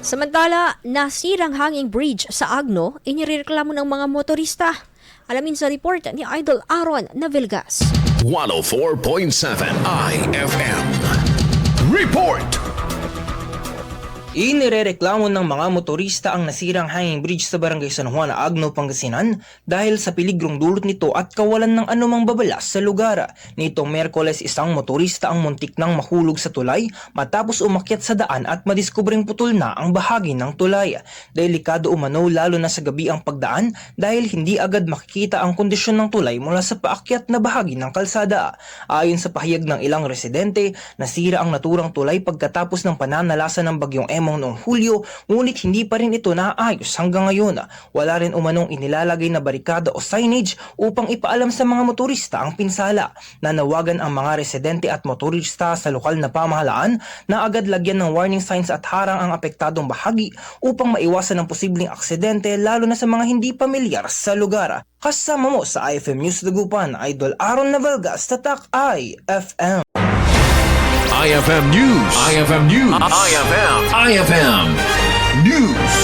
Samantala, nasirang hanging bridge sa Agno, inireklamo ng mga motorista. Alamin sa report ni Idol Aaron Navilgas. 104.7 IFM. Report! Inirereklamo ng mga motorista ang nasirang hanging bridge sa Barangay San Juan, Agno, Pangasinan dahil sa peligrong dulot nito at kawalan ng anumang babala sa lugar. Nitong Miyerkules, isang motorista ang muntik nang mahulog sa tulay matapos umakyat sa daan at madiskubreng putol na ang bahagi ng tulay. Delikado umano lalo na sa gabi ang pagdaan dahil hindi agad makikita ang kondisyon ng tulay mula sa paakyat na bahagi ng kalsada. Ayon sa pahayag ng ilang residente, nasira ang naturang tulay pagkatapos ng pananalasa ng bagyong noong Hulyo, ngunit hindi pa rin ito naayos hanggang ngayon. Wala rin umanong inilalagay na barikada o signage upang ipaalam sa mga motorista ang pinsala. Nanawagan ang mga residente at motorista sa lokal na pamahalaan na agad lagyan ng warning signs at harang ang apektadong bahagi upang maiwasan ang posibleng aksidente lalo na sa mga hindi pamilyar sa lugar. Kasama mo sa IFM News Dagupan, Idol Aaron Navilgas, Tatak IFM. IFM News. IFM News. IFM News.